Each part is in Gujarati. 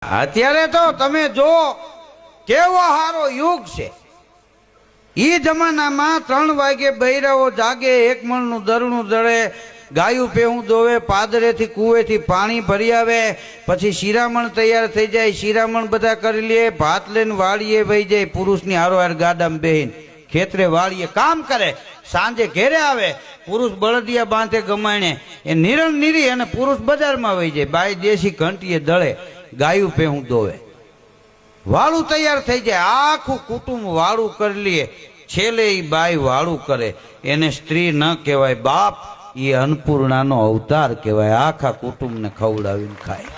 અત્યારે તો તમે જો કેવો હારો યુગ છે। ઈ જમાનામાં 3 વાગે બૈરાઓ જાગે, 1 મણનું દરણું દળે, ગાયું પેહું દોવે, પાદરેથી કુવેથી પાણી ભરી આવે, પછી શિરામણ તૈયાર થઈ જાય, શિરામણ બધા કરી લે, ભાત લઈને વાડીએ વહી જાય, પુરુષની હારોહાર ગાડામાં બેહીને ખેતરે વાડીએ કામ કરે, સાંજે ઘેરે આવે, પુરુષ બળદિયા બાંધે ગમાણે એ નિરણ નીરી અને પુરુષ બજારમાં વહી જાય, બાઈ દેશી ઘંટીએ દળે, ગાયું પેહું દોવે, વાળું તૈયાર થઈ જાય, આખું કુટુંબ વાળું કરી લે, છેલ્લે ઈ બાઈ વાળું કરે, એને સ્ત્રી ન કહેવાય બાપ, એ અન્નપૂર્ણાનો અવતાર કહેવાય, આખા કુટુંબને ખવડાવીને ખાય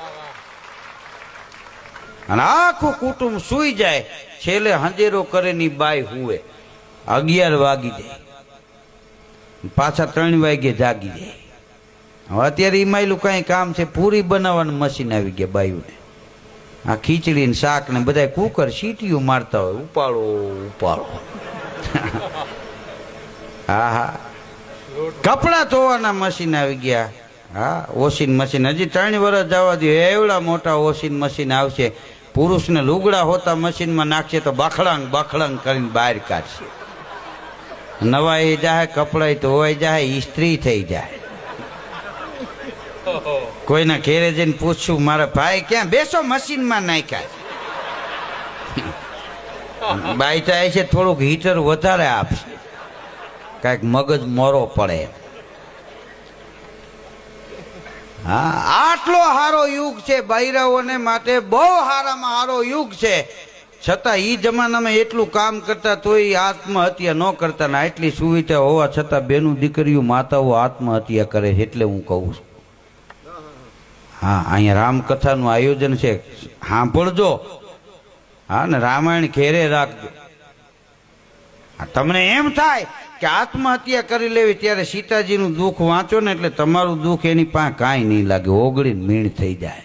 અને આખું કુટુંબ સૂઈ જાય, છેલ્લે હંજેરો કરે ની બાઈ હુવે, 11 વાગી જાય, પાછા 3 વાગે જાગી જાય। હવે અત્યારે ઈમાયલું કઈ કામ છે, પૂરી બનાવવાનું મશીન આવી ગયા બાયુને, આ ખીચડી ને શાક ને બધા કુકર સીટીઓ મારતા હોય, ઉપાડો ઉપાડો હા હા, કપડા ધોવાના મશીન આવી ગયા, હા વોશિંગ મશીન, હજી 3 વર્ષ જવા દો એવડા મોટા વોશિંગ મશીન આવશે, પુરુષને લુગડા હોતા મશીનમાં નાખશે તો બખડાંગ બખડાંગ કરીને બહાર કાઢશે, નવાઈ જાય, કપડા ધોવાઈ જાય, ઇસ્ત્રી થઈ જાય। કોઈના ઘેરે જઈને પૂછશું, મારા ભાઈ ક્યાં, બેસો મશીનમાં નાખ્યા, બાઈ થાય છે થોડુંક હીટર વધારે આપશે, કાંઈક મગજ મોરો પડે। હા, આટલો હારો યુગ છે બૈરાઓને માટે, બહુ હારામાં હારો યુગ છે, છતાં ઈ જમાનામાં એટલું કામ કરતા તોય આત્મહત્યા ન કરતા ને આટલી સુવિધા હોવા છતાં બેનું દીકરીઓ માતાઓ આત્મહત્યા કરે છે, એટલે હું કહું છું। હા, અહીંયા રામકથાનું આયોજન છે, સાંભળજો, હા ને રામાયણ ઘેરે રાખજો। તમને એમ થાય કે આત્મહત્યા કરી લેવી, ત્યારે સીતાજીનું દુઃખ વાંચો ને એટલે તમારું દુઃખ એની પાસે કાંઈ નહીં લાગે, ઓગળીને મીણ થઈ જાય।